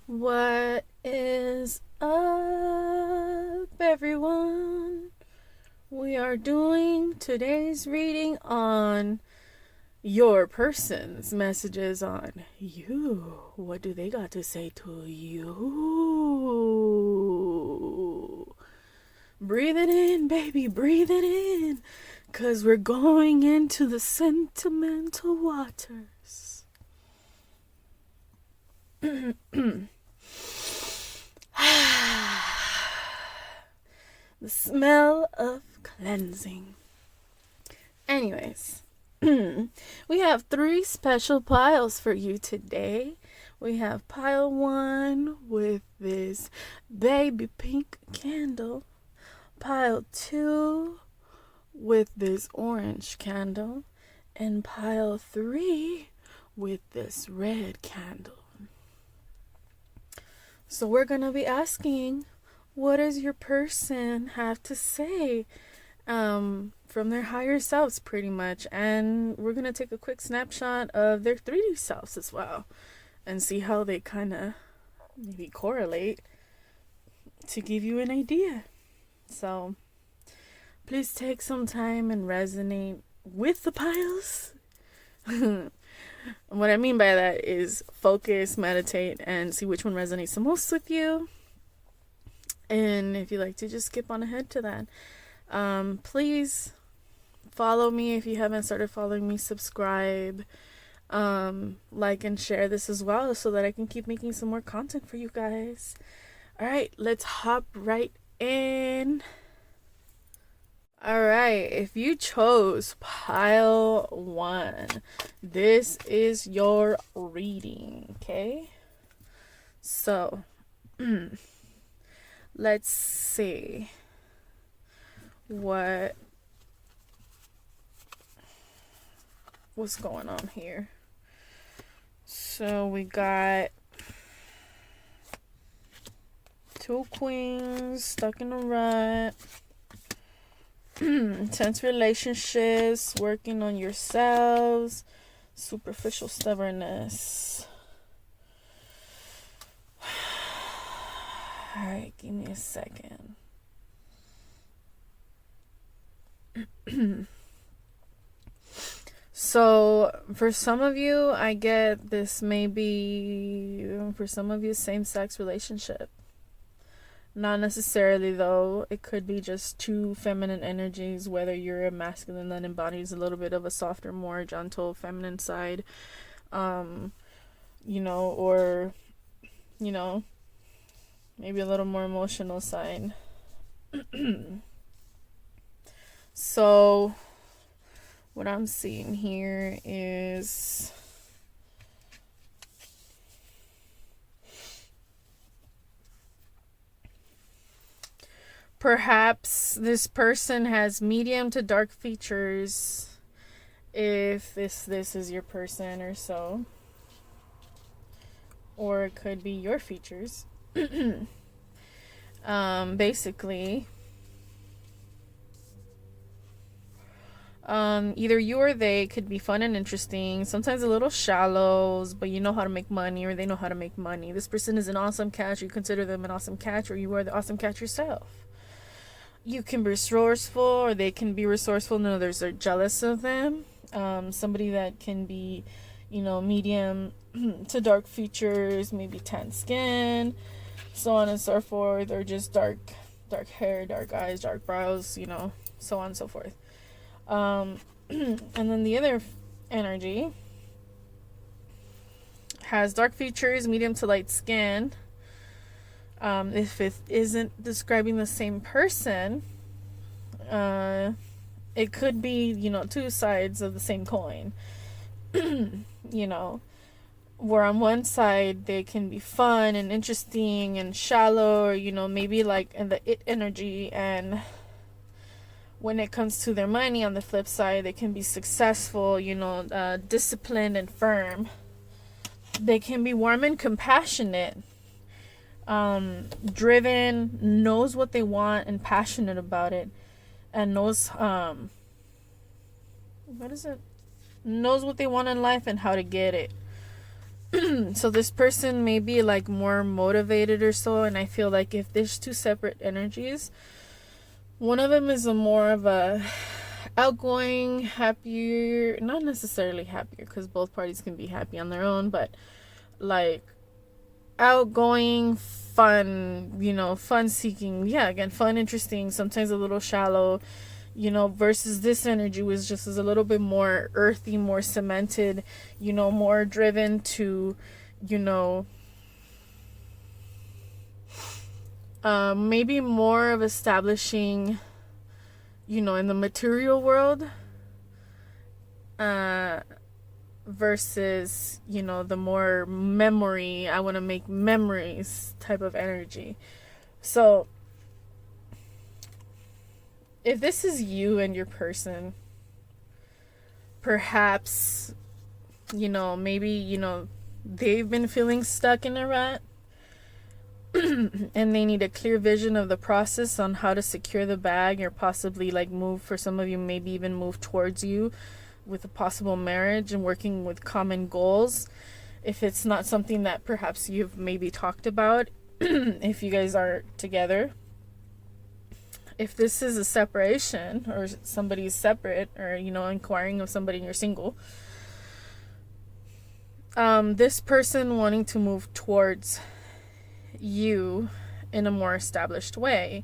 What is up, everyone? We are doing today's reading on your person's messages on you. What do they got to say to you? Breathe it in, baby, breathe it in. 'Cause we're going into the sentimental waters. The smell of cleansing. Anyways, we have 3 special piles for you today. We have pile 1 with this baby pink candle. Pile 2 with this orange candle. And pile 3 with this red candle. So we're going to be asking, what does your person have to say from their higher selves, pretty much? And we're going to take a quick snapshot of their 3D selves as well and see how they kind of maybe correlate to give you an idea. So please take some time and resonate with the piles. What I mean by that is focus, meditate, and see which one resonates the most with you. And if you like to just skip on ahead to that, please follow me if you haven't started following me. Subscribe, like, and share this as well so that I can keep making some more content for you guys. All right, let's hop right in. All right, if you chose pile 1, this is your reading, okay? So, let's see what's going on here. So we got 2 queens stuck in a rut. Tense relationships, working on yourselves, superficial stubbornness. Alright, give me a second. So, for some of you, I get this may be, for some of you, same-sex relationship. Not necessarily, though. It could be just 2 feminine energies, whether you're a masculine that embodies a little bit of a softer, more gentle, feminine side, or, maybe a little more emotional side. So, what I'm seeing here is perhaps this person has medium to dark features, if this is your person or so. Or it could be your features. Basically, either you or they could be fun and interesting, sometimes a little shallow, but you know how to make money, or they know how to make money. This person is an awesome catch, you consider them an awesome catch, or you are the awesome catch yourself. You can be resourceful, or they can be resourceful, and others are jealous of them. Somebody that can be, medium to dark features, maybe tan skin, so on and so forth, or just dark hair, dark eyes, dark brows, so on and so forth. And then the other energy has dark features, medium to light skin. If it isn't describing the same person, it could be, 2 sides of the same coin. Where on one side they can be fun and interesting and shallow, or, maybe like in the it energy, and when it comes to their money, on the flip side, they can be successful, disciplined and firm. They can be warm and compassionate, driven, knows what they want and passionate about it, and knows knows what they want in life and how to get it. So this person may be like more motivated or so, and I feel like if there's two separate energies, one of them is a more of a outgoing, happier, not necessarily happier because both parties can be happy on their own, but like outgoing, fun, fun seeking. Yeah, again, fun, interesting, sometimes a little shallow, versus this energy was just is a little bit more earthy, more cemented, more driven to, maybe more of establishing, in the material world, versus, the more memory, I want to make memories type of energy. So if this is you and your person, perhaps, maybe, they've been feeling stuck in a rut and they need a clear vision of the process on how to secure the bag, or possibly like move, for some of you, maybe even move towards you with a possible marriage and working with common goals. If it's not something that perhaps you've maybe talked about, if you guys are together, if this is a separation or somebody's separate, or, inquiring of somebody and you're single, this person wanting to move towards you in a more established way,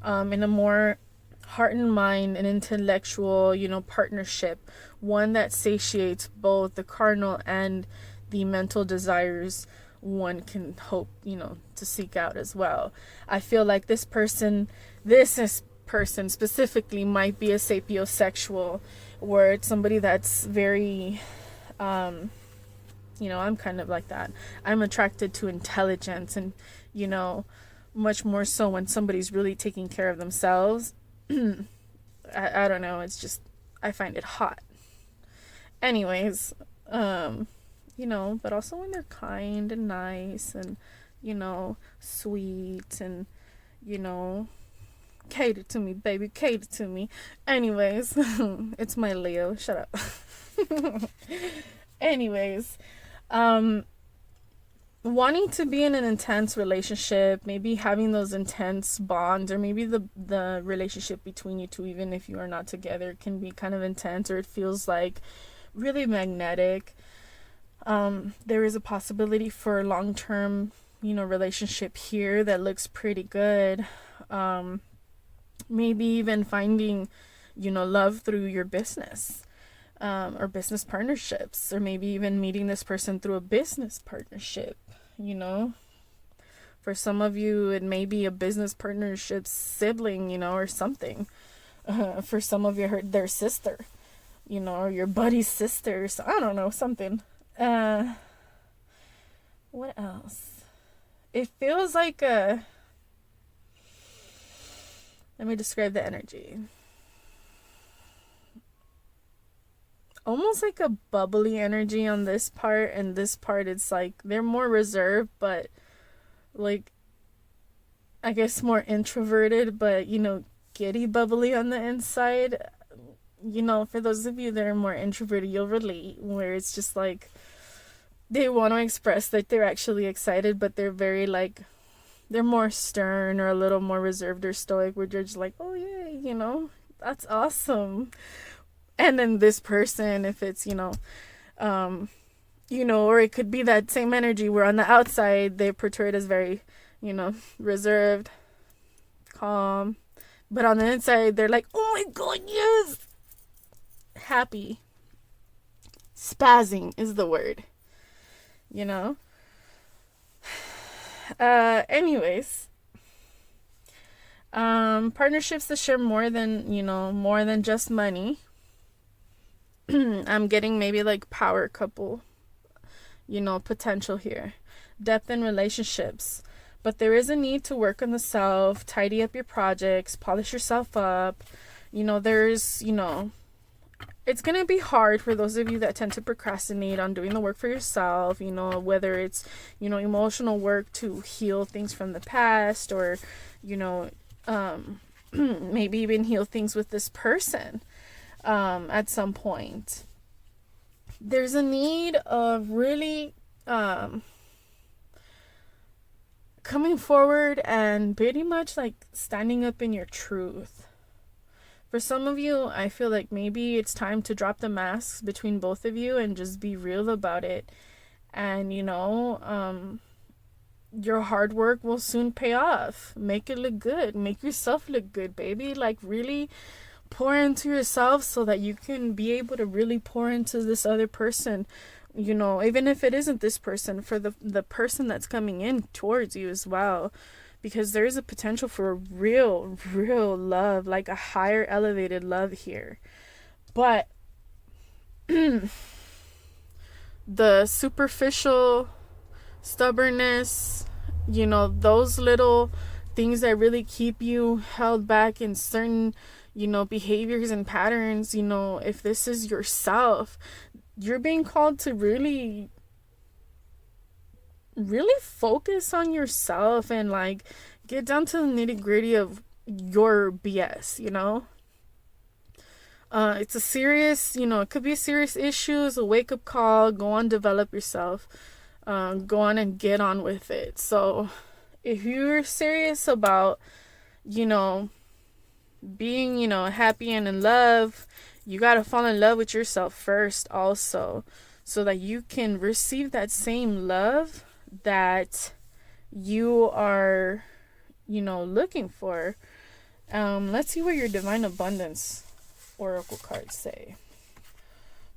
in a more heart and mind and intellectual, partnership, one that satiates both the carnal and the mental desires one can hope, to seek out as well. I feel like this person specifically might be a sapiosexual, where it's somebody that's very, I'm kind of like that. I'm attracted to intelligence and, much more so when somebody's really taking care of themselves. I don't know. It's just, I find it hot. Anyways, but also when they're kind and nice and, sweet and, cater to me, baby, cater to me. Anyways, it's my Leo. Shut up. Anyways, wanting to be in an intense relationship, maybe having those intense bonds, or maybe the relationship between you two, even if you are not together, can be kind of intense, or it feels like really magnetic. There is a possibility for a long-term, relationship here that looks pretty good. Maybe even finding, love through your business, or business partnerships, or maybe even meeting this person through a business partnership. For some of you, it may be a business partnership sibling, or something. For some of you, their sister, or your buddy's sister. So I don't know, something. What else? It feels like let me describe the energy. Almost like a bubbly energy on this part, and this part it's like they're more reserved, but like, I guess more introverted, but giddy, bubbly on the inside. For those of you that are more introverted, you'll relate, where it's just like they want to express that they're actually excited, but they're very like, they're more stern or a little more reserved or stoic, where they're just like, oh yeah, that's awesome. And then this person, if it's, or it could be that same energy where on the outside they portray it as very, reserved, calm, but on the inside they're like, oh my god, yes, happy. Spazzing is the word, anyways, partnerships that share more than just money. I'm getting maybe like power couple, potential here. Depth in relationships. But there is a need to work on the self, tidy up your projects, polish yourself up. There's, it's going to be hard for those of you that tend to procrastinate on doing the work for yourself, whether it's, emotional work to heal things from the past, or, maybe even heal things with this person. At some point, there's a need of really um coming forward and pretty much like standing up in your truth. For some of you, I feel like maybe it's time to drop the masks between both of you and just be real about it. And your hard work will soon pay off. Make it look good. Make yourself look good, baby. Like, really pour into yourself so that you can be able to really pour into this other person. Even if it isn't this person, for the person that's coming in towards you as well. Because there is a potential for a real love, like a higher elevated love here. But the superficial stubbornness, those little things that really keep you held back in certain, behaviors and patterns, if this is yourself, you're being called to really focus on yourself and like get down to the nitty-gritty of your BS. It's a serious, it could be a serious issue. It's a wake-up call. Go on, develop yourself. Go on and get on with it. So if you're serious about being happy and in love, you got to fall in love with yourself first also, so that you can receive that same love that you are looking for. Let's see what your divine abundance oracle cards say.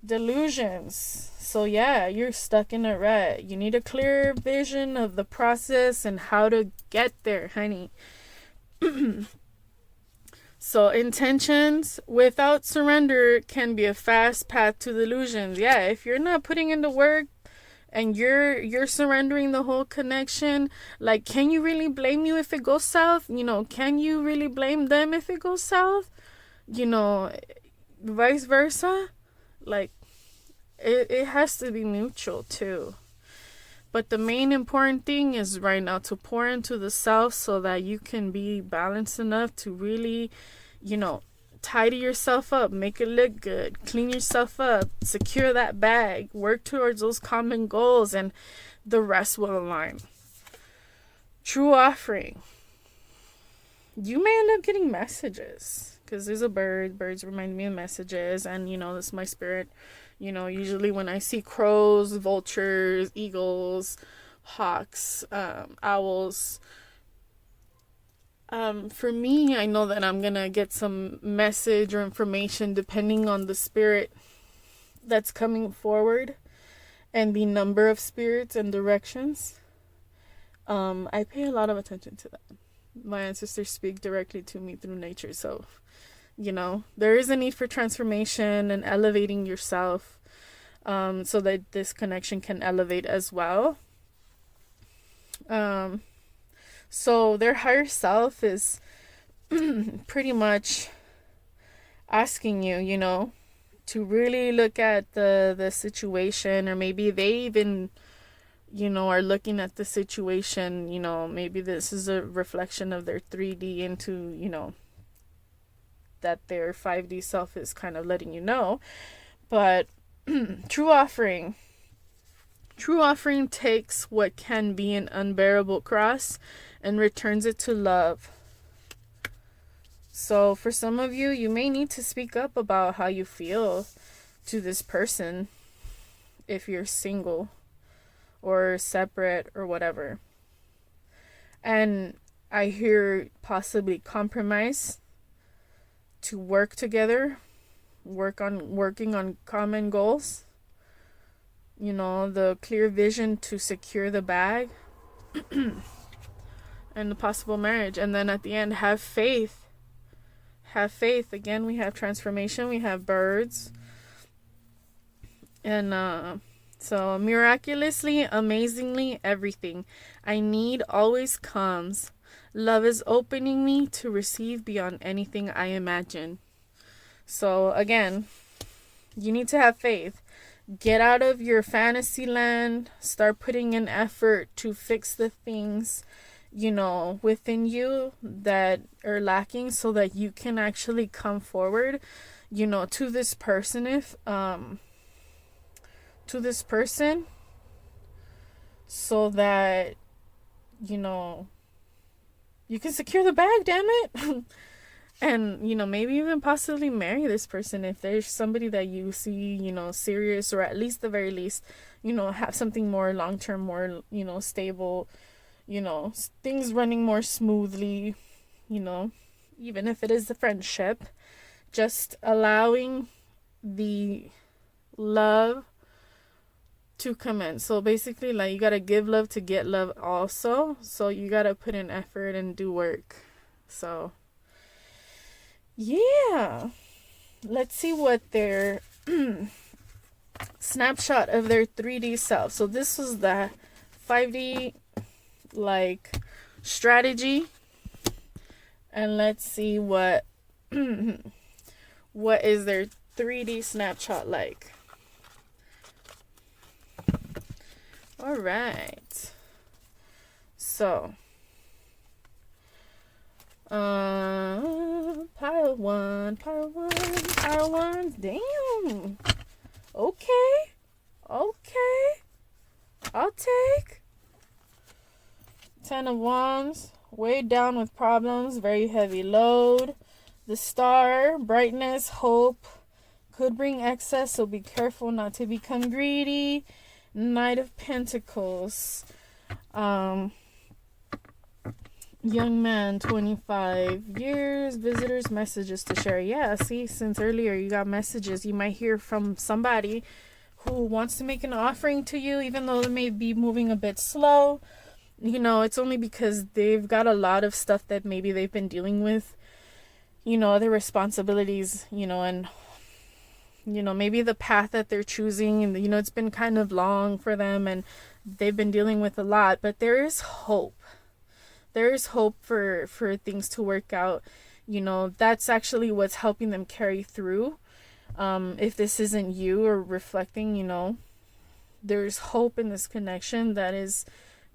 Delusions. So yeah, you're stuck in a rut. You need a clear vision of the process and how to get there, honey. So intentions without surrender can be a fast path to delusions. Yeah, if you're not putting in the work and you're surrendering the whole connection, like, can you really blame you if it goes south? Can you really blame them if it goes south? Vice versa. Like, it has to be mutual too. But the main important thing is right now to pour into the self so that you can be balanced enough to really, tidy yourself up, make it look good, clean yourself up, secure that bag, work towards those common goals, and the rest will align. True offering. You may end up getting messages because there's a bird. Birds remind me of messages, and this is my spirit. Usually when I see crows, vultures, eagles, hawks, owls, for me, I know that I'm going to get some message or information depending on the spirit that's coming forward and the number of spirits and directions. I pay a lot of attention to that. My ancestors speak directly to me through nature, so there is a need for transformation and elevating yourself, so that this connection can elevate as well. So their higher self is pretty much asking you, to really look at the situation, or maybe they even, are looking at the situation, maybe this is a reflection of their 3D into, that their 5D self is kind of letting you know. But true offering takes what can be an unbearable cross and returns it to love. So for some of you, you may need to speak up about how you feel to this person if you're single or separate or whatever. And I hear possibly compromise, to work together, working on common goals, the clear vision to secure the bag and the possible marriage. And then at the end, have faith. Again, we have transformation, we have birds, and so miraculously, amazingly, everything I need always comes. Love is opening me to receive beyond anything I imagine. So again, you need to have faith. Get out of your fantasy land. Start putting in effort to fix the things, within you that are lacking, so that you can actually come forward, to this person. so that, you know, you can secure the bag, damn it. And, you know, maybe even possibly marry this person if there's somebody that you see, you know, serious, or at least the very least, you know, have something more long term, more, you know, stable, you know, things running more smoothly, you know, even if it is a friendship, just allowing the love to come in. So basically, like, you gotta give love to get love also. So you gotta put in effort and do work. So yeah, let's see what their snapshot of their 3D self. So this was the 5D like strategy, and let's see what what is their 3D snapshot like. All right, so pile one, damn. Okay, I'll take. 10 of Wands, weighed down with problems, very heavy load. The Star, brightness, hope, could bring excess, so be careful not to become greedy. Knight of Pentacles, young man, 25 years, visitors, messages to share. Yeah, see, since earlier you got messages. You might hear from somebody who wants to make an offering to you, even though it may be moving a bit slow. You know, it's only because they've got a lot of stuff that maybe they've been dealing with, you know, other responsibilities, you know, and, you know, maybe the path that they're choosing, and, you know, it's been kind of long for them and they've been dealing with a lot, but there is hope. There is hope for things to work out. You know, that's actually what's helping them carry through. If this isn't you or reflecting, you know, there's hope in this connection that is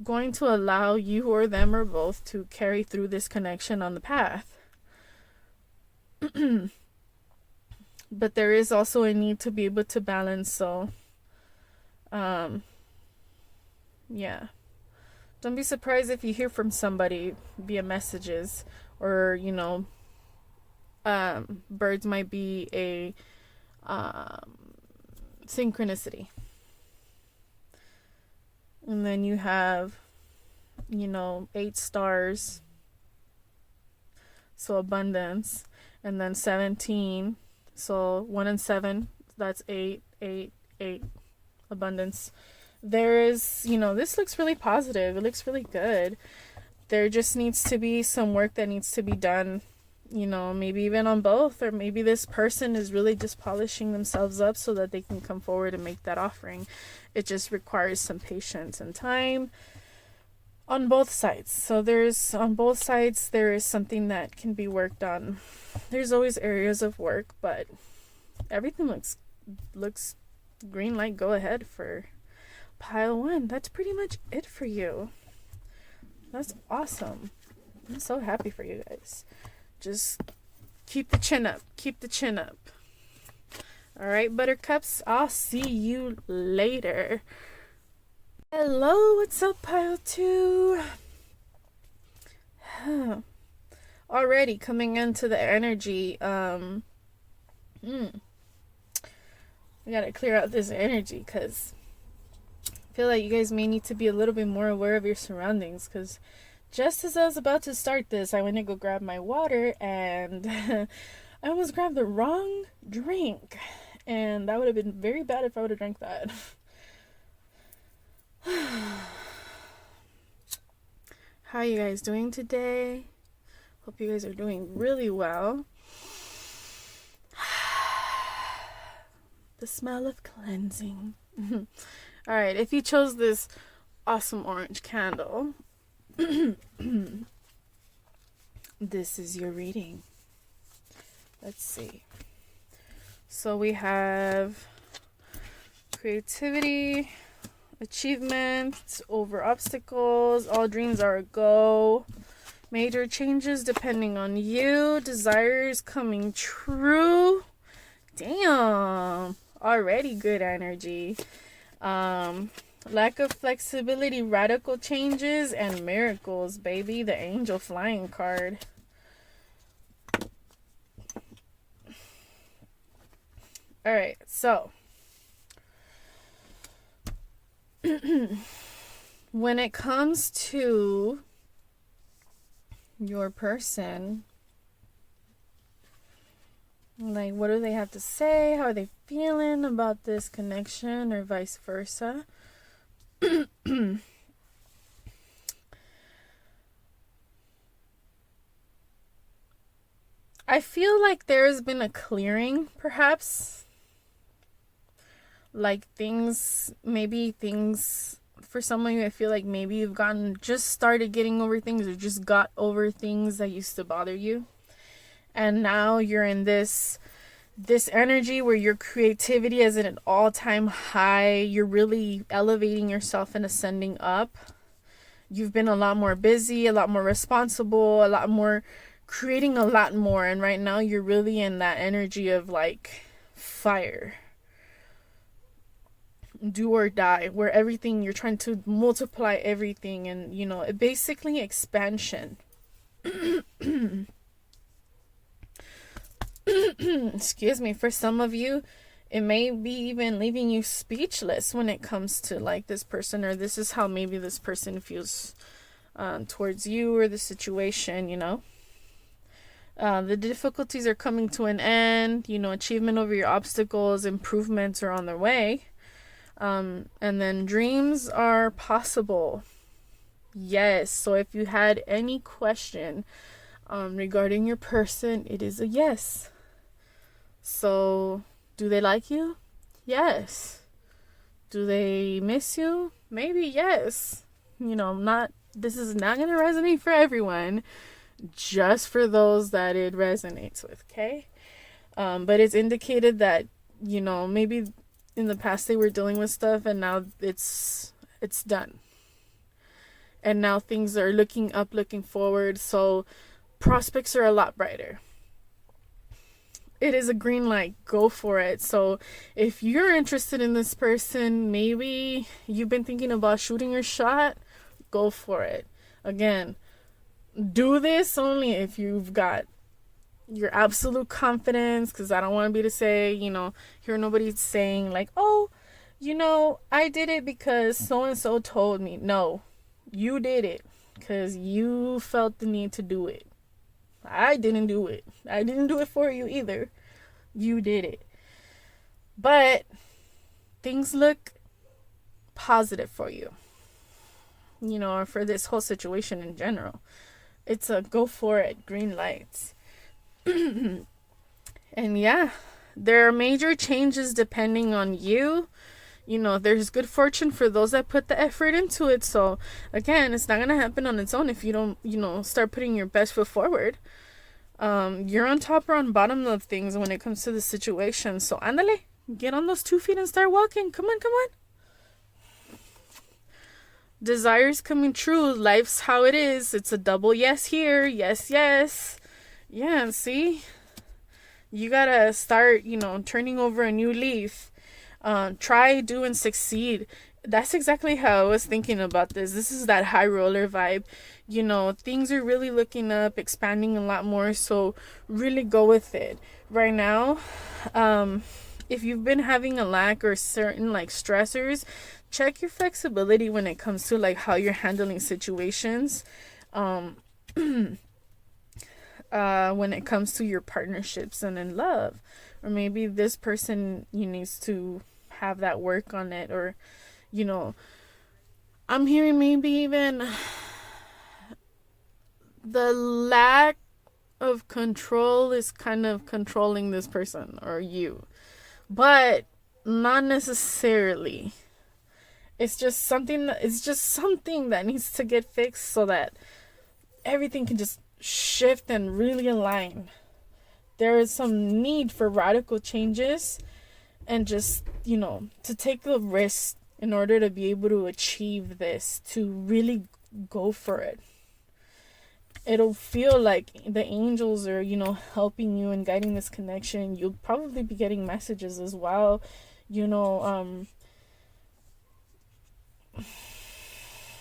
going to allow you or them or both to carry through this connection on the path. But there is also a need to be able to balance. So, yeah. Don't be surprised if you hear from somebody via messages, or, you know, birds might be a synchronicity. And then you have, you know, 8 stars, so abundance, and then 17, so 1 and 7, that's 8, abundance. There is, you know, this looks really positive. It looks really good. There just needs to be some work that needs to be done, you know, maybe even on both, or maybe this person is really just polishing themselves up so that they can come forward and make that offering. It just requires some patience and time on both sides. So there's, on both sides, there is something that can be worked on. There's always areas of work, but everything looks green light, go ahead for pile 1. That's pretty much it for you. That's awesome. I'm so happy for you guys. Just keep the chin up. Keep the chin up. All right, buttercups. I'll see you later. Hello, what's up, pile 2? Already coming into the energy. I gotta clear out this energy because I feel like you guys may need to be a little bit more aware of your surroundings, because just as I was about to start this, I went to go grab my water and I almost grabbed the wrong drink, and that would have been very bad if I would have drank that. How are you guys doing today? Hope you guys are doing really well. The smell of cleansing. Alright, if you chose this awesome orange candle, this is your reading. Let's see. So we have creativity, achievement, over obstacles, all dreams are a go, major changes depending on you, desires coming true. Damn, already good energy. Lack of flexibility, radical changes, and miracles, baby. The angel flying card. Alright, so when it comes to your person, like, what do they have to say? How are they feeling about this connection, or vice versa? I feel like there's been a clearing, perhaps. Like maybe things, for some of you, I feel like maybe you've just started getting over things, or just got over things that used to bother you. And now you're in this energy where your creativity is at an all-time high. You're really elevating yourself and ascending up. You've been a lot more busy, a lot more responsible, a lot more creating, a lot more. And right now you're really in that energy of like fire, do or die, where everything, you're trying to multiply everything, and basically expansion. Excuse me. For some of you, it may be even leaving you speechless when it comes to like this person, or this is how maybe this person feels towards you or the situation. The difficulties are coming to an end. Achievement over your obstacles, improvements are on their way. And then dreams are possible. Yes. So if you had any question regarding your person, it is a yes. So, do they like you? Yes. Do they miss you? Maybe yes. This is not going to resonate for everyone, just for those that it resonates with, okay? But it's indicated that, maybe in the past they were dealing with stuff, and now it's done. And now things are looking up, looking forward, so prospects are a lot brighter. It is a green light. Go for it. So if you're interested in this person, maybe you've been thinking about shooting your shot, go for it. Again, do this only if you've got your absolute confidence, because I don't want to be to say, hear nobody saying like, oh, I did it because so-and-so told me. No, you did it because you felt the need to do it. I didn't do it. I didn't do it for you either. You did it. But things look positive for you. Or for this whole situation in general. It's a go for it, green lights. And yeah, there are major changes depending on you. There's good fortune for those that put the effort into it. So again, it's not going to happen on its own if you don't, start putting your best foot forward. You're on top or on bottom of things when it comes to the situation. So ándale, get on those 2 feet and start walking. Come on. Desires coming true. Life's how it is. It's a double yes here. Yes. Yeah, and see? You gotta start, turning over a new leaf. Try, do, and succeed. That's exactly how I was thinking about this. This is that high roller vibe. Things are really looking up, expanding a lot more. So really go with it. Right now, if you've been having a lack or certain like stressors, check your flexibility when it comes to like how you're handling situations. When it comes to your partnerships and in love, or maybe this person needs to have that work on it, or I'm hearing maybe even the lack of control is kind of controlling this person or you, but not necessarily. It's just something that needs to get fixed so that everything can just shift and really align. There is some need for radical changes, and just, to take the risk in order to be able to achieve this, to really go for it. It'll feel like the angels are, helping you and guiding this connection. You'll probably be getting messages as well,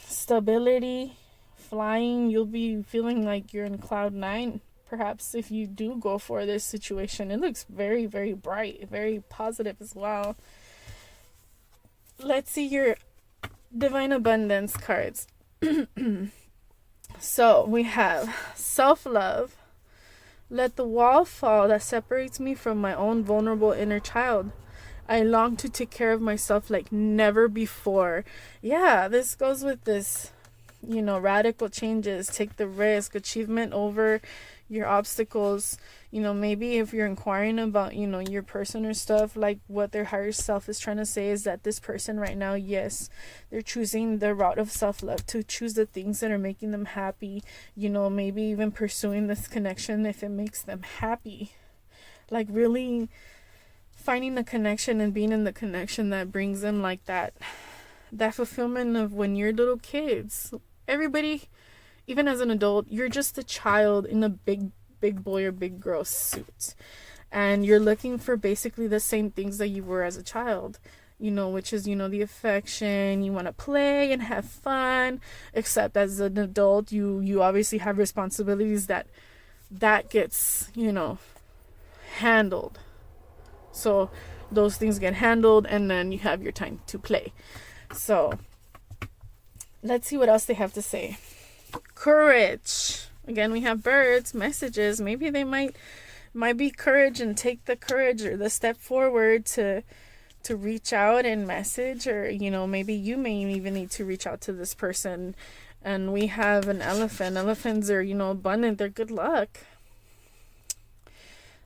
stability, flying. You'll be feeling like you're in cloud nine. Perhaps if you do go for this situation, it looks very, very bright, very positive as well. Let's see your divine abundance cards. So we have self-love. Let the wall fall that separates me from my own vulnerable inner child. I long to take care of myself like never before. Yeah, this goes with this, radical changes. Take the risk, achievement over your obstacles. Maybe if you're inquiring about, your person or stuff, like what their higher self is trying to say is that this person right now, yes, they're choosing the route of self-love, to choose the things that are making them happy. Maybe even pursuing this connection if it makes them happy. Like really finding the connection and being in the connection that brings them like that fulfillment of when you're little kids. Everybody, even as an adult, you're just a child in a big boy or big girl suit, and you're looking for basically the same things that you were as a child, which is, the affection. You want to play and have fun, except as an adult, you obviously have responsibilities that gets, handled. So those things get handled, and then you have your time to play. So let's see what else they have to say. Courage. Again, we have birds, messages. Maybe they might be courage, and take the courage or the step forward to reach out and message, or maybe you may even need to reach out to this person. And we have an elephant. Elephants are, abundant. They're good luck.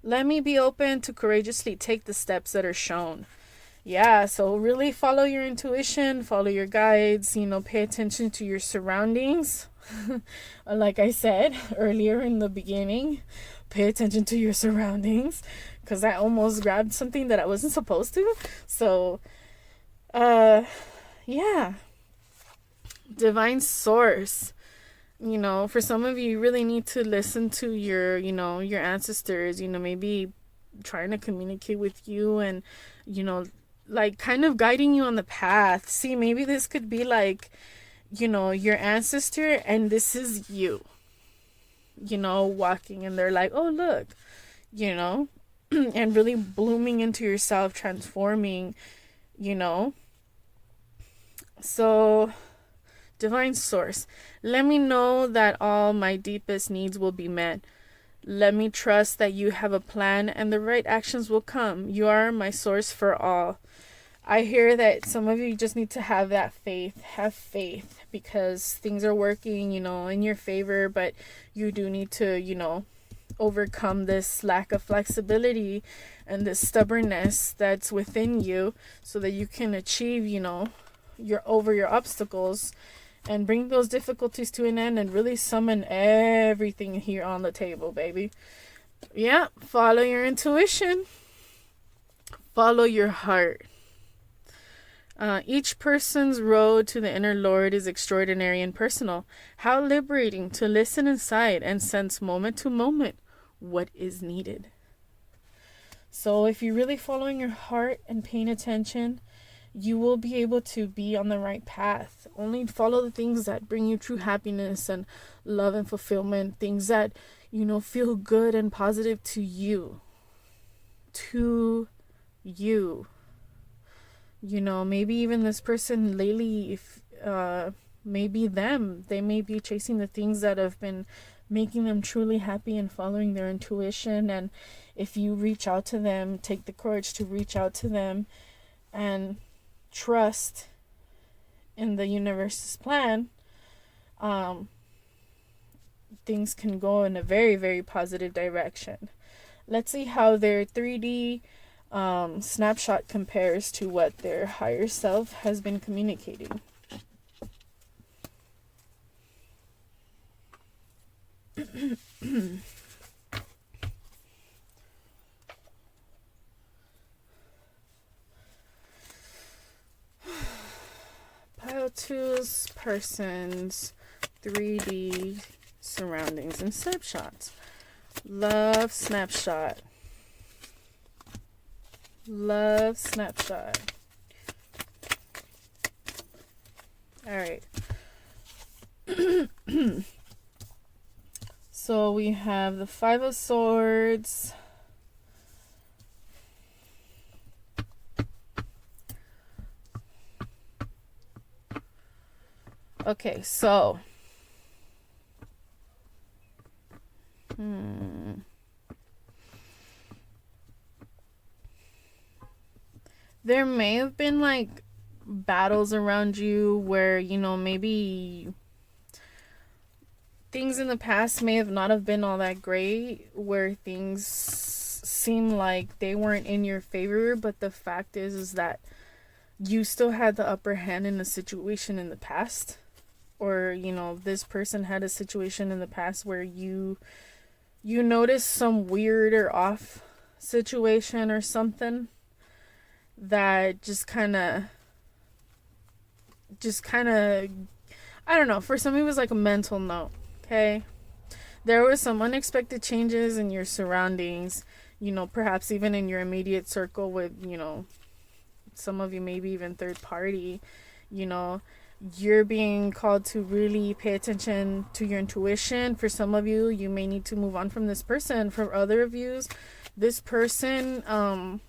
Let me be open to courageously take the steps that are shown. Yeah, so really follow your intuition, follow your guides, pay attention to your surroundings. Like I said earlier in the beginning, pay attention to your surroundings, because I almost grabbed something that I wasn't supposed to. So, yeah. Divine source. For some of you really need to listen to your, your ancestors, maybe trying to communicate with you and, like kind of guiding you on the path. See, maybe this could be like, your ancestor, and this is you, walking, and they're like, oh, look, and really blooming into yourself, transforming, So, divine source, let me know that all my deepest needs will be met. Let me trust that you have a plan and the right actions will come. You are my source for all. I hear that some of you just need to have that faith. Have faith, because things are working, in your favor, but you do need to, overcome this lack of flexibility and this stubbornness that's within you, so that you can achieve, your obstacles and bring those difficulties to an end, and really summon everything here on the table, baby. Yeah, follow your intuition. Follow your heart. Each person's road to the inner Lord is extraordinary and personal. How liberating to listen inside and sense moment to moment what is needed. So if you're really following your heart and paying attention, you will be able to be on the right path. Only follow the things that bring you true happiness and love and fulfillment. Things that, feel good and positive to you. To you. Maybe even this person lately, if maybe them, they may be chasing the things that have been making them truly happy and following their intuition. And if you reach out to them, take the courage to reach out to them and trust in the universe's plan, things can go in a very, very positive direction. Let's see how their 3D snapshot compares to what their higher self has been communicating. Pile 2's persons, 3D surroundings and snapshots. Love snapshot. Love snapshot. All right. So we have the Five of Swords. Okay, so there may have been like battles around you where, you know, maybe things in the past may have not have been all that great, where things seem like they weren't in your favor, but the fact is that you still had the upper hand in a situation in the past, or, you know, this person had a situation in the past where you noticed some weird or off situation or something that just kind of I don't know, for some it was like a mental note. Okay, there was some unexpected changes in your surroundings, you know, perhaps even in your immediate circle with, you know, some of you maybe even third party. You know, you're being called to really pay attention to your intuition. For some of you, you may need to move on from this person. For other of you, this person,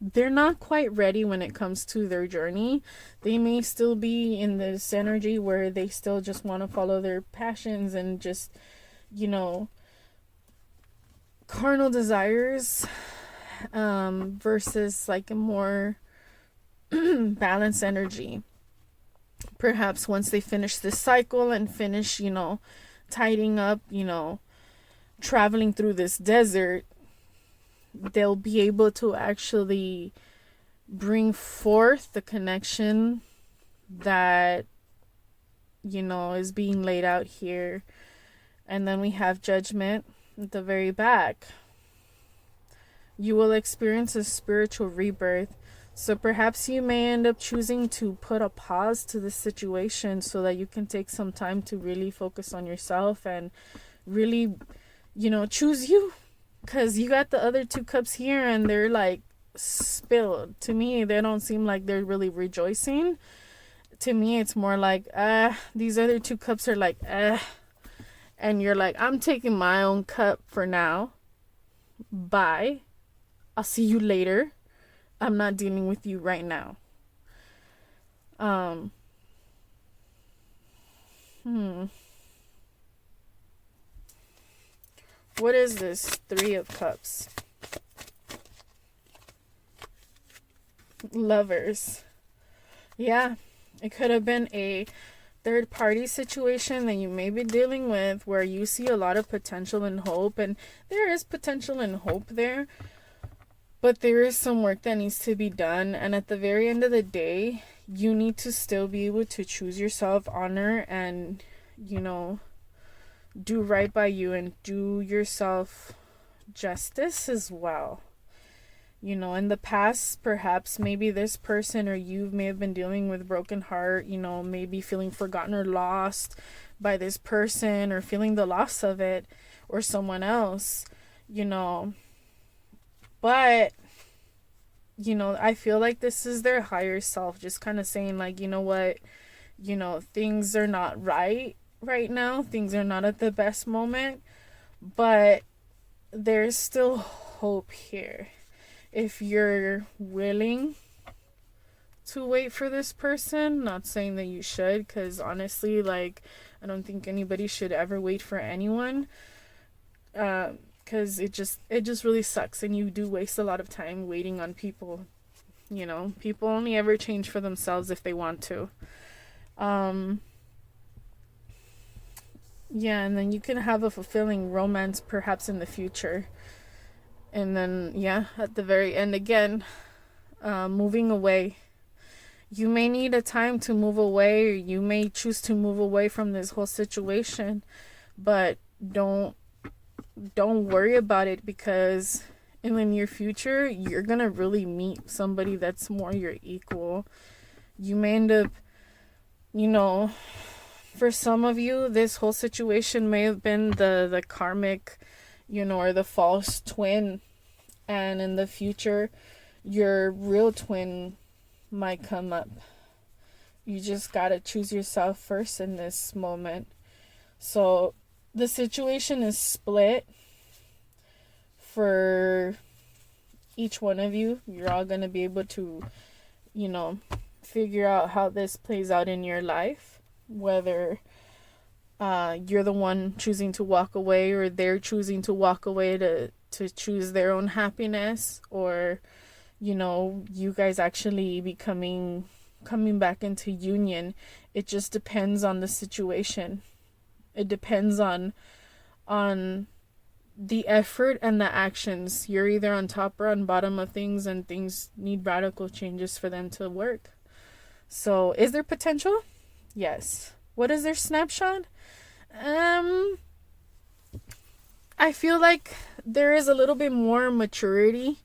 they're not quite ready when it comes to their journey. They may still be in this energy where they still just want to follow their passions and just, you know, carnal desires, versus like a more balanced energy. Perhaps once they finish this cycle and finish, you know, tidying up, you know, traveling through this desert, they'll be able to actually bring forth the connection that, you know, is being laid out here. And then we have Judgment at the very back. You will experience a spiritual rebirth. So perhaps you may end up choosing to put a pause to the situation so that you can take some time to really focus on yourself and really, you know, choose you. Because you got the other two cups here and they're like spilled. To me, they don't seem like they're really rejoicing. To me, it's more like, these other two cups are like, and you're like, I'm taking my own cup for now. Bye. I'll see you later. I'm not dealing with you right now. What is this? Three of Cups. Lovers. Yeah, it could have been a third party situation that you may be dealing with where you see a lot of potential and hope, and there is potential and hope there, but there is some work that needs to be done. And at the very end of the day, you need to still be able to choose yourself, honor, and, you know, do right by you and do yourself justice as well. You know, in the past, perhaps maybe this person or you may have been dealing with broken heart, you know, maybe feeling forgotten or lost by this person, or feeling the loss of it or someone else, you know. But, you know, I feel like this is their higher self just kind of saying like, you know what, you know, things are not right now. Things are not at the best moment, but there's still hope here. If you're willing to wait for this person, not saying that you should, because honestly, like, I don't think anybody should ever wait for anyone, because it just really sucks, and you do waste a lot of time waiting on people. You know, people only ever change for themselves if they want to. Yeah, and then you can have a fulfilling romance perhaps in the future. And then, yeah, at the very end again, moving away. You may need a time to move away, or you may choose to move away from this whole situation, but don't worry about it, because in the near future, you're going to really meet somebody that's more your equal. You may end up, you know, for some of you, this whole situation may have been the karmic, you know, or the false twin, and in the future your real twin might come up, you just gotta choose yourself first in this moment. So the situation is split for each one of you. You're all gonna be able to, figure out how this plays out in your life, whether you're the one choosing to walk away, or they're choosing to walk away to choose their own happiness, or you guys actually coming back into union. It just depends on the situation. It depends on the effort and the actions. You're either on top or on bottom of things, and things need radical changes for them to work. So is there potential? Yes. What is their snapshot? I feel like there is a little bit more maturity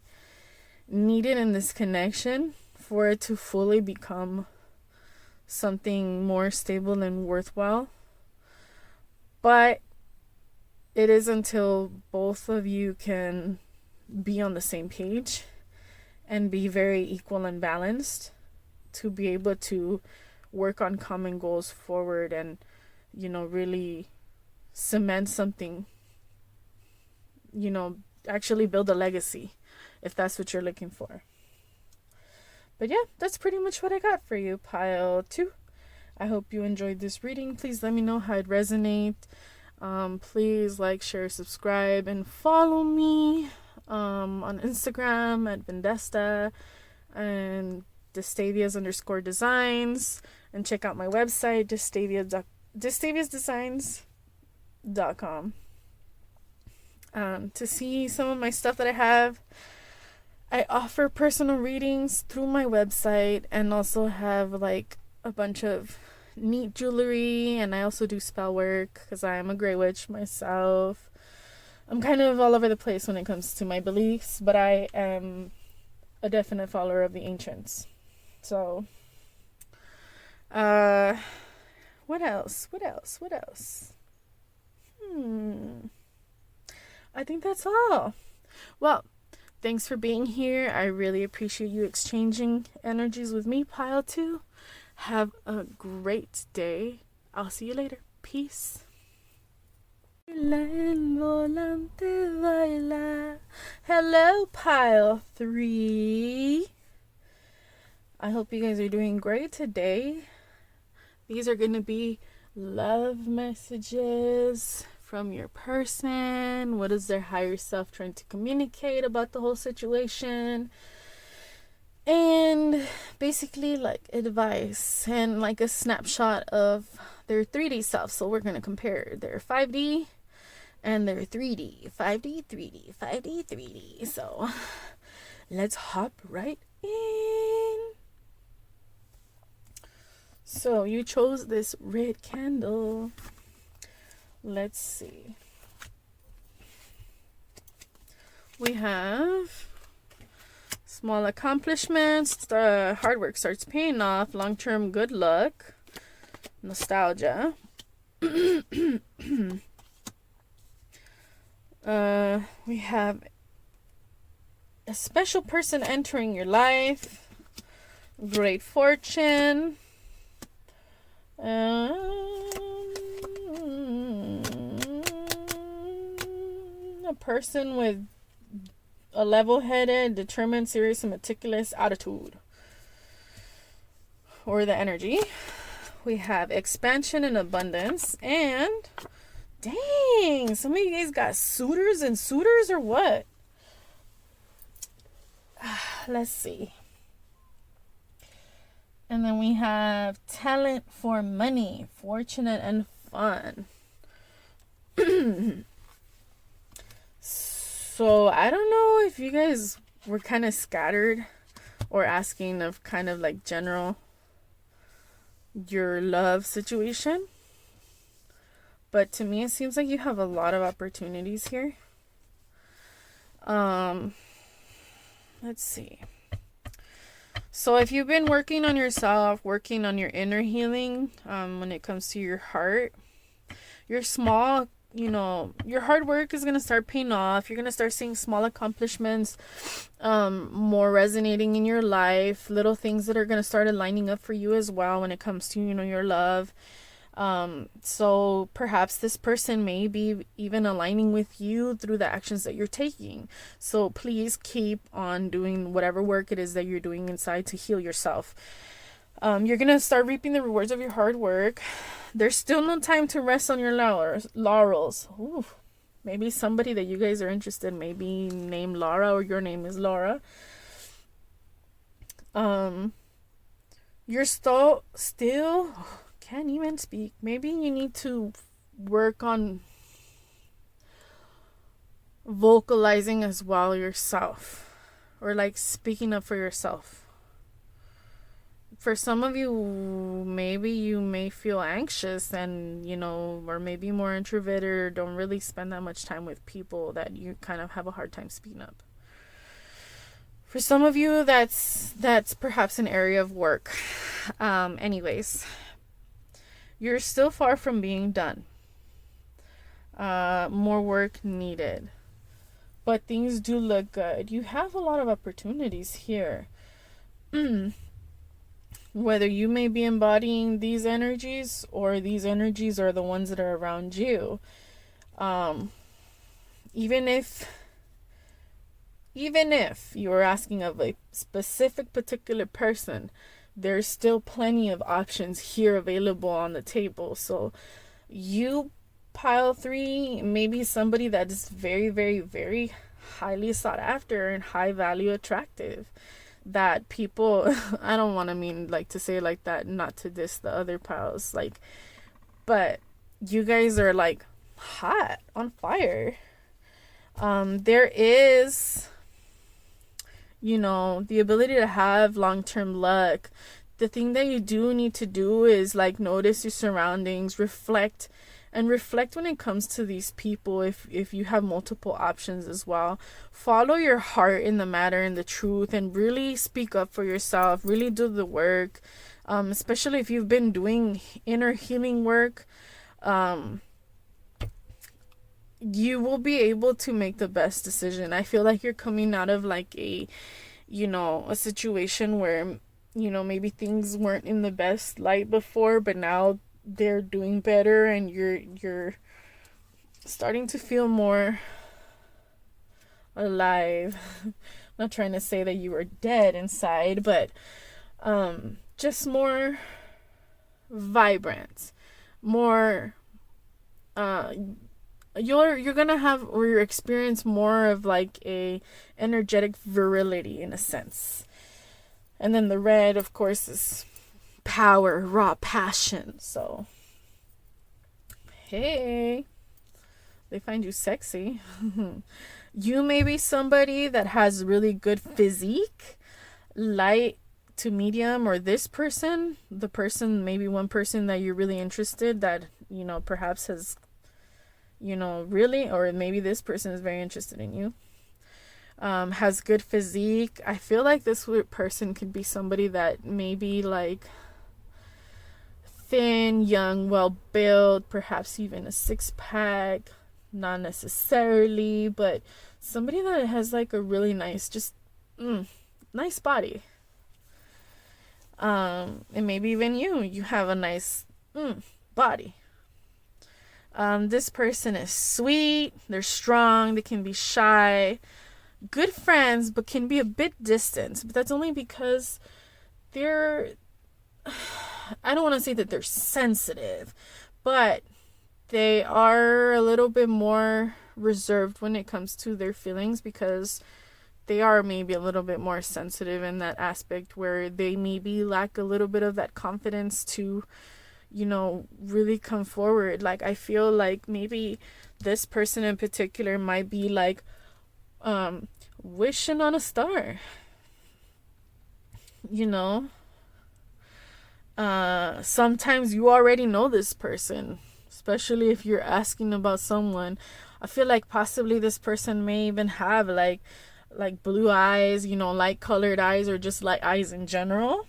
needed in this connection for it to fully become something more stable and worthwhile. But it is until both of you can be on the same page and be very equal and balanced to be able to work on common goals forward and, really cement something, actually build a legacy, if that's what you're looking for. But yeah, that's pretty much what I got for you, pile 2. I hope you enjoyed this reading. Please let me know how it resonates. Please like, share, subscribe, and follow me on Instagram at VINDESTA and Destavias_designs, and check out my website, Destaviasdesigns.com, to see some of my stuff that I have. I offer personal readings through my website, and also have like a bunch of neat jewelry, and I also do spell work because I am a gray witch myself. I'm kind of all over the place when it comes to my beliefs, but I am a definite follower of the ancients. So what else? I think that's all. Well, thanks for being here. I really appreciate you exchanging energies with me, pile 2. Have a great day. I'll see you later. Peace. Hello, pile 3. I hope you guys are doing great today. These are going to be love messages from your person. What is their higher self trying to communicate about the whole situation? And basically like advice and like a snapshot of their 3D self. So we're going to compare their 5D and their 3D. 5D, 3D, 5D, 3D. So let's hop right in. So you chose this red candle. Let's see. We have small accomplishments. The hard work starts paying off. Long-term good luck. Nostalgia. We have a special person entering your life. Great fortune. A person with a level-headed, determined, serious, and meticulous attitude, or the energy. We have expansion and abundance. And dang, some of you guys got suitors and suitors, or what? Let's see. And then we have talent for money, fortunate, and fun. So I don't know if you guys were kind of scattered or asking of kind of like general your love situation. But to me, it seems like you have a lot of opportunities here. Let's see. So if you've been working on yourself, working on your inner healing, when it comes to your heart, your small your hard work is going to start paying off. You're going to start seeing small accomplishments more resonating in your life, little things that are going to start aligning up for you as well when it comes to, your love. So perhaps this person may be even aligning with you through the actions that you're taking. So please keep on doing whatever work it is that you're doing inside to heal yourself. You're going to start reaping the rewards of your hard work. There's still no time to rest on your laurels. Ooh, maybe somebody that you guys are interested in, maybe named Laura, or your name is Laura. You're still can't even speak. Maybe you need to work on vocalizing as well yourself, or like speaking up for yourself. For some of you, maybe you may feel anxious and, or maybe more introverted, or don't really spend that much time with people, that you kind of have a hard time speaking up. For some of you, that's perhaps an area of work. Anyways, you're still far from being done. More work needed. But things do look good. You have a lot of opportunities here. Whether you may be embodying these energies, or these energies are the ones that are around you. Even if you are asking of a specific particular person, there's still plenty of options here available on the table. So you, pile 3, maybe somebody that is very, very, very highly sought after and high value attractive, that people, I don't want to say it like that, not to diss the other piles, but you guys are hot, on fire. There is, the ability to have long-term luck. The thing that you do need to do is notice your surroundings, reflect when it comes to these people. If you have multiple options as well, follow your heart in the matter and the truth, and really speak up for yourself, really do the work, especially if you've been doing inner healing work. You will be able to make the best decision. I feel like you're coming out of a situation where maybe things weren't in the best light before, but now they're doing better, and you're starting to feel more alive. I'm not trying to say that you were dead inside, but just more vibrant, more you're gonna have, or you experience more of a energetic virility in a sense. And then the red, of course, is power, raw passion. So hey, they find you sexy. You may be somebody that has really good physique, light to medium, or this person, maybe one person that you're really interested, that perhaps has really, or maybe this person is very interested in you, has good physique. I feel like this person could be somebody that may be thin, young, well built, perhaps even a 6-pack, not necessarily, but somebody that has a really nice, just nice body. And maybe even you have a nice body. This person is sweet, they're strong, they can be shy, good friends, but can be a bit distant. But that's only because I don't want to say that they're sensitive, but they are a little bit more reserved when it comes to their feelings, because they are maybe a little bit more sensitive in that aspect, where they maybe lack a little bit of that confidence to really come forward. I feel maybe this person in particular might be wishing on a star, sometimes you already know this person, especially if you're asking about someone. I feel possibly this person may even have blue eyes, light colored eyes, or just light eyes in general.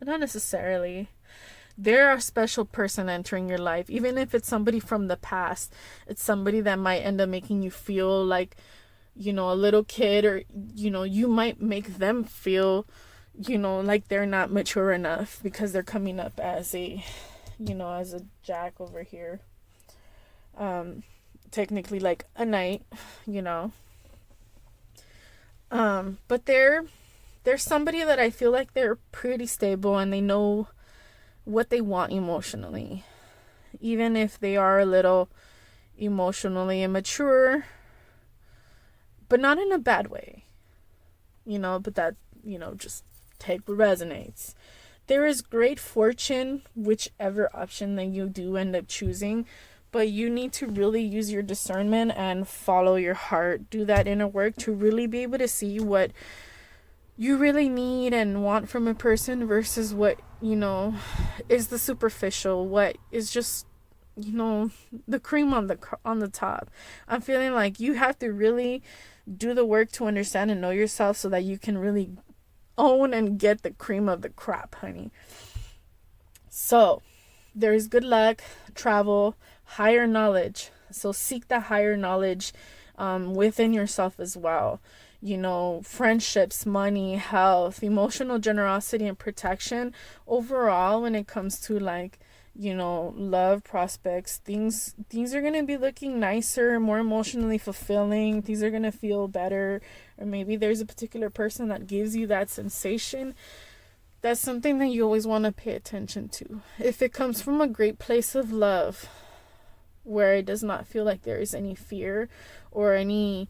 But not necessarily. they're a special person entering your life. Even if it's somebody from the past, it's somebody that might end up making you feel like, you know, a little kid, or, you know, you might make them feel, you know, like they're not mature enough because they're coming up as a, you know, as a jack over here. Technically like a knight, you know. But they're somebody that I feel like they're pretty stable and they know what they want emotionally. Even if they are a little emotionally immature, but not in a bad way. You know, but that, you know, just take what resonates. There is great fortune, whichever option that you do end up choosing, but you need to really use your discernment and follow your heart. Do that inner work to really be able to see what you really need and want from a person versus what, you know, is the superficial, what is just, you know, the cream on the top. I'm feeling like you have to really do the work to understand and know yourself so that you can really own and get the cream of the crop, honey. So there is good luck, travel, higher knowledge. So seek the higher knowledge within yourself as well. You know, friendships, money, health, emotional generosity, and protection. Overall, when it comes to like, you know, love prospects, things are going to be looking nicer, more emotionally fulfilling. Things are going to feel better. Or maybe there's a particular person that gives you that sensation. That's something that you always want to pay attention to. If it comes from a great place of love, where it does not feel like there is any fear or any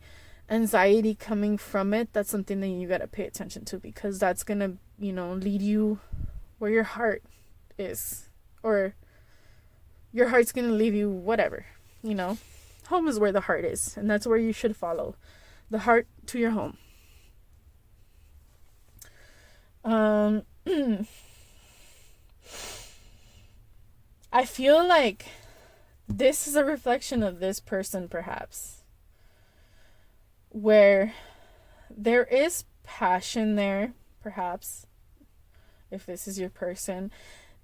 anxiety coming from it, that's something that you got to pay attention to, because that's going to, you know, lead you where your heart is, or your heart's going to lead you whatever, you know. Home is where the heart is, and that's where you should follow the heart to your home. I feel like this is a reflection of this person, perhaps, where there is passion there, perhaps, if this is your person.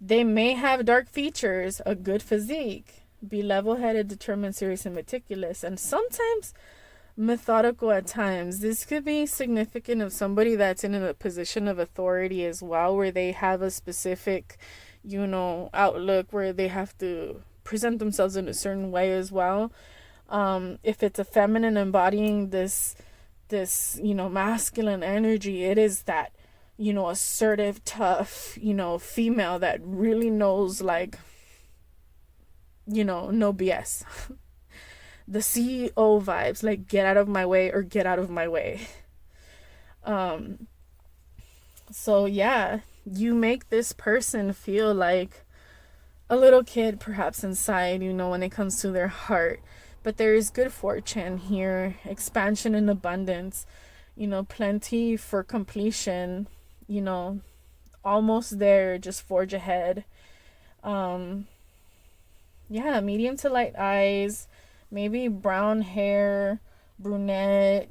They may have dark features, a good physique, be level-headed, determined, serious, and meticulous, and sometimes methodical at times. This could be significant of somebody that's in a position of authority as well, where they have a specific, you know, outlook, where they have to present themselves in a certain way as well. If it's a feminine embodying this, you know, masculine energy, it is that, you know, assertive, tough, you know, female that really knows, like, you know, no BS. The CEO vibes, like, get out of my way or get out of my way. So yeah, you make this person feel like a little kid, perhaps, inside, you know, when it comes to their heart. But there is good fortune here, expansion and abundance, you know, plenty for completion, you know, almost there, just forge ahead. Yeah, medium to light eyes, maybe brown hair, brunette,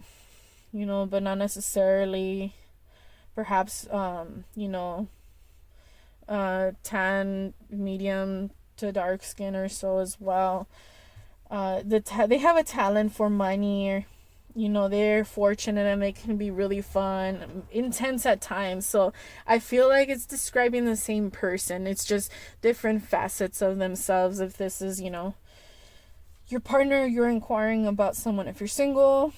you know, but not necessarily. Perhaps, you know, tan, medium to dark skin or so as well. They have a talent for money, or, you know, they're fortunate and they can be really fun, intense at times. So I feel like it's describing the same person. It's just different facets of themselves. If this is, you know, your partner, you're inquiring about someone. If you're single,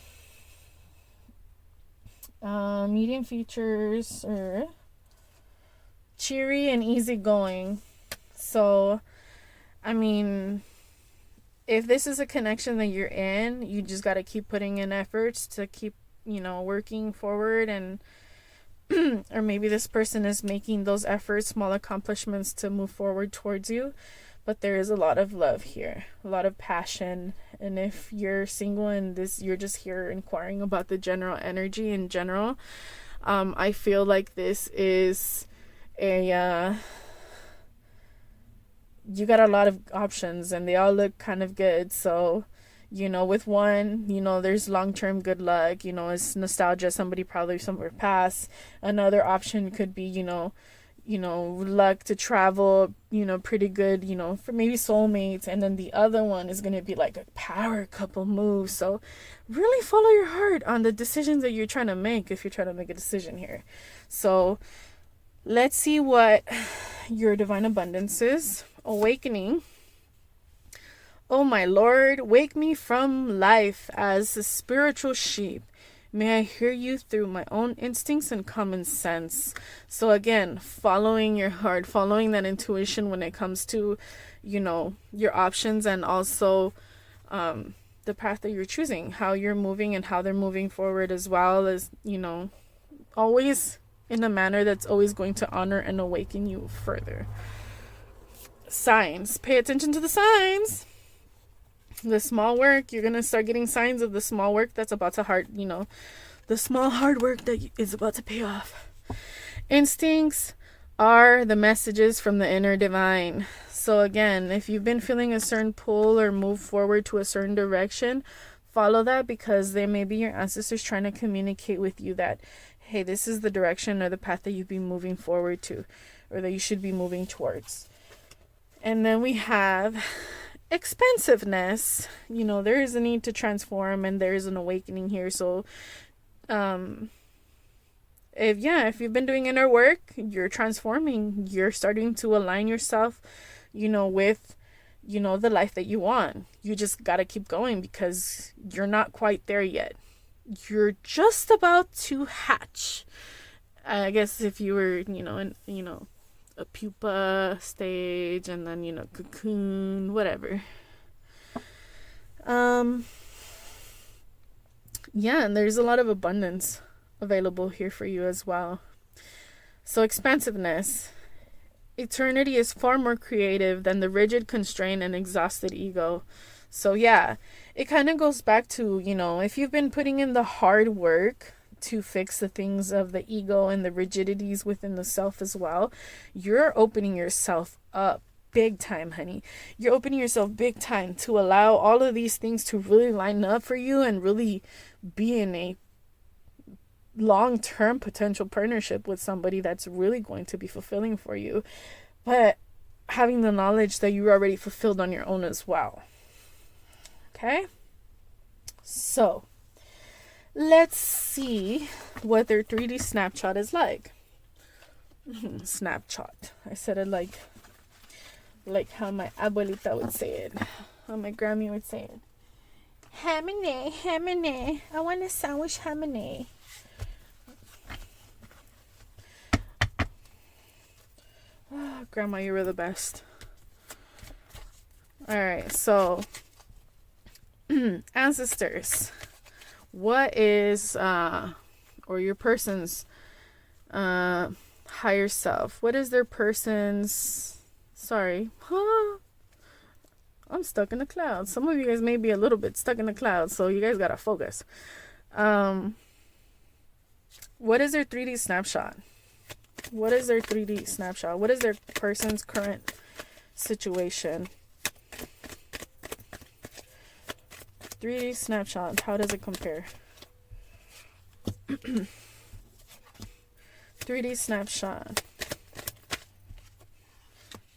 medium features, or cheery and easygoing. So, I mean, if this is a connection that you're in, you just got to keep putting in efforts to keep, you know, working forward. And or maybe this person is making those efforts, small accomplishments to move forward towards you. But there is a lot of love here, a lot of passion. And if you're single and you're just here inquiring about the general energy in general, I feel like this is you got a lot of options and they all look kind of good. So, you know, with one, you know, there's long-term good luck, you know, it's nostalgia, somebody probably somewhere past. Another option could be, you know, luck to travel, pretty good, for maybe soulmates. And then the other one is going to be like a power couple move. So really follow your heart on the decisions that you're trying to make, if you're trying to make a decision here. So let's see what your divine abundance is. Awakening. Oh my Lord, wake me from life as a spiritual sheep. May I hear you through my own instincts and common sense. So again, following your heart, following that intuition when it comes to, your options, and also the path that you're choosing, how you're moving and how they're moving forward, as well as, always in a manner that's always going to honor and awaken you further. Signs. Pay attention to the signs. The small work, you're going to start getting signs of the small work that's about to the small hard work that is about to pay off. Instincts are the messages from the inner divine. So again, if you've been feeling a certain pull or move forward to a certain direction, follow that, because they may be your ancestors trying to communicate with you that, hey, this is the direction or the path that you'd be moving forward to, or that you should be moving towards. And then we have expansiveness. There is a need to transform, and there is an awakening here. So if you've been doing inner work, you're transforming, you're starting to align yourself with the life that you want. You just got to keep going, because you're not quite there yet. You're just about to hatch. I guess if you were in a pupa stage, and then cocoon, whatever. And there's a lot of abundance available here for you as well. So expansiveness. Eternity is far more creative than the rigid, constrained, and exhausted ego. So yeah, it kind of goes back to, if you've been putting in the hard work to fix the things of the ego and the rigidities within the self as well, you're opening yourself up big time, honey. You're opening yourself big time to allow all of these things to really line up for you and really be in a long-term potential partnership with somebody that's really going to be fulfilling for you, but having the knowledge that you're already fulfilled on your own as well. Okay? So let's see what their 3D snapshot is like. Snapshot. I said it like how my abuelita would say it. How my Grammy would say it. Hamane. I want a sandwich hamane. Oh, Grandma, you were the best. Alright, so ancestors. What is or your person's higher self? What is their person's I'm stuck in the clouds. Some of you guys may be a little bit stuck in the clouds, so you guys gotta focus. What is their 3D snapshot? What is their 3D snapshot? What is their person's current situation? 3D snapshot. How does it compare? 3D snapshot.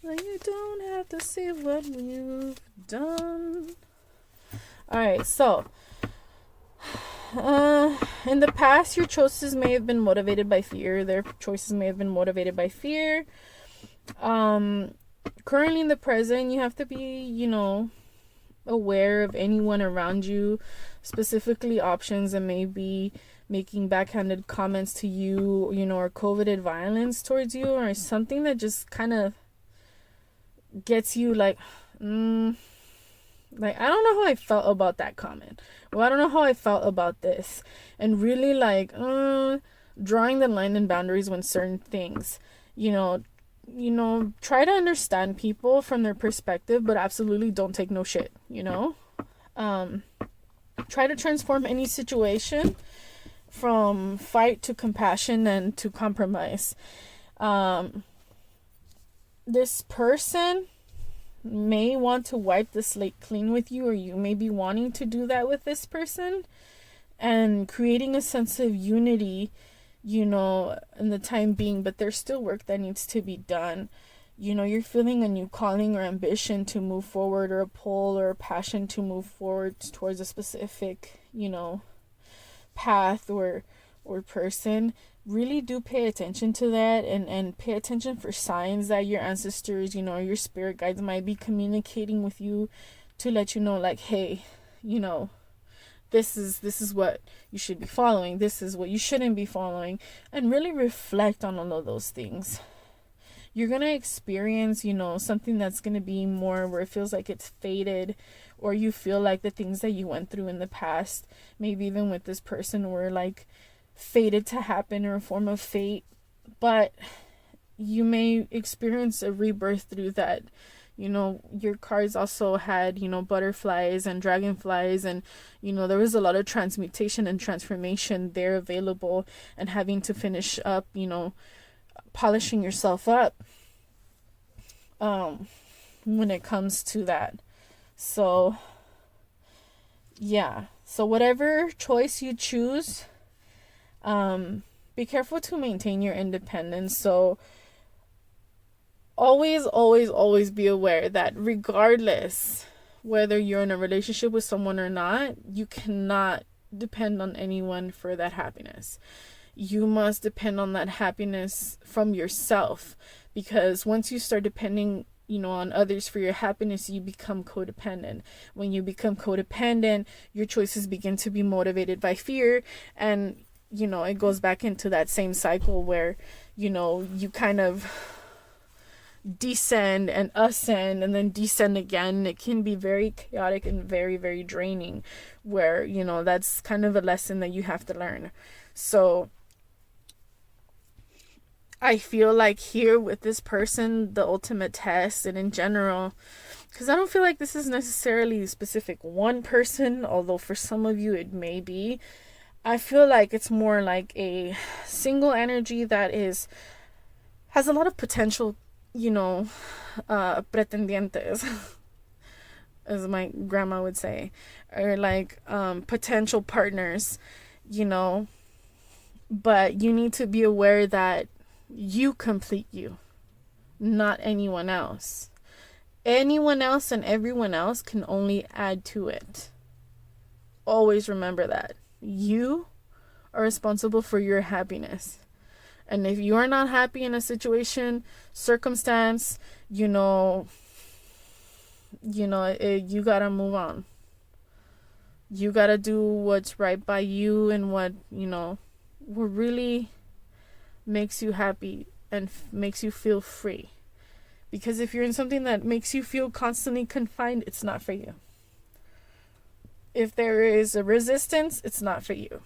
You don't have to see what you've done. Alright, so in the past, your choices may have been motivated by fear. Their choices may have been motivated by fear. Currently in the present, you have to be, aware of anyone around you, specifically options that may be making backhanded comments to you, or coveted violence towards you, or something that just kind of gets you like I don't know how I felt about that comment. Well, I don't know how I felt about this. And really drawing the line and boundaries when certain things, try to understand people from their perspective, but absolutely don't take no shit, Try to transform any situation from fight to compassion and to compromise. This person may want to wipe the slate clean with you, or you may be wanting to do that with this person, and creating a sense of unity in the time being, but there's still work that needs to be done. You're feeling a new calling or ambition to move forward, or a pull or a passion to move forward towards a specific, path or person. Really do pay attention to that, and pay attention for signs that your ancestors, your spirit guides might be communicating with you to let you know, like, hey, this is what you should be following, this is what you shouldn't be following, and really reflect on all of those things. You're gonna experience, something that's gonna be more where it feels like it's faded, or you feel like the things that you went through in the past, maybe even with this person, were like fated to happen, or a form of fate. But you may experience a rebirth through that. Your cards also had, butterflies and dragonflies, and, there was a lot of transmutation and transformation there available, and having to finish up, polishing yourself up, when it comes to that. So, yeah. So whatever choice you choose, be careful to maintain your independence. So, always be aware that regardless whether you're in a relationship with someone or not, you cannot depend on anyone for that happiness. You must depend on that happiness from yourself, because once you start depending, on others for your happiness, you become codependent. When you become codependent, your choices begin to be motivated by fear, and it goes back into that same cycle where you kind of descend and ascend and then descend again. It can be very chaotic and very, very draining, where that's kind of a lesson that you have to learn. So I feel like here with this person, the ultimate test, and in general, because I don't feel like this is necessarily specific one person, although for some of you it may be. I feel like it's more like a single energy that has a lot of potential, pretendientes, as my grandma would say, or like potential partners, but you need to be aware that you complete you, not anyone else. Anyone else and everyone else can only add to it. Always remember that. You are responsible for your happiness. And if you are not happy in a situation, circumstance, you gotta move on. You gotta do what's right by you, and what really makes you happy and makes you feel free. Because if you're in something that makes you feel constantly confined, it's not for you. If there is a resistance, it's not for you.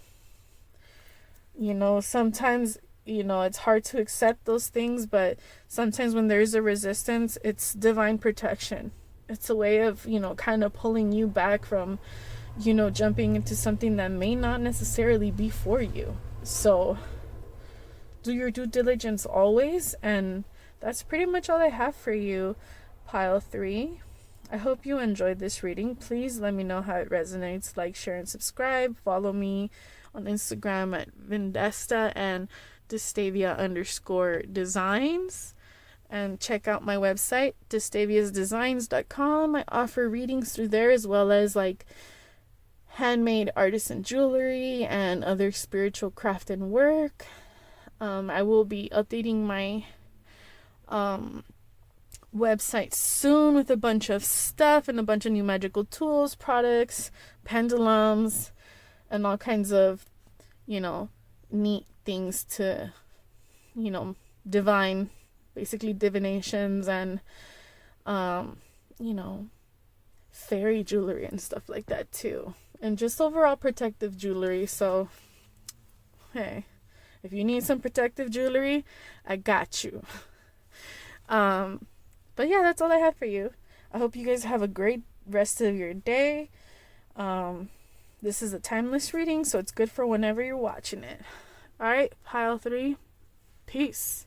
Sometimes, it's hard to accept those things, but sometimes when there is a resistance, it's divine protection. It's a way of, kind of pulling you back from, jumping into something that may not necessarily be for you. So do your due diligence always, and that's pretty much all I have for you, pile 3. I hope you enjoyed this reading. Please let me know how it resonates. Like, share, and subscribe. Follow me on Instagram at VINDESTA and Destavia_designs. And check out my website, destaviasdesigns.com. I offer readings through there, as well as like handmade artisan jewelry and other spiritual craft and work. I will be updating my website soon with a bunch of stuff and a bunch of new magical tools, products, pendulums, and all kinds of, neat things to, divine, basically divinations and, fairy jewelry and stuff like that too. And just overall protective jewelry. So, hey, if you need some protective jewelry, I got you. But yeah, that's all I have for you. I hope you guys have a great rest of your day. This is a timeless reading, so it's good for whenever you're watching it. Alright, pile 3. Peace.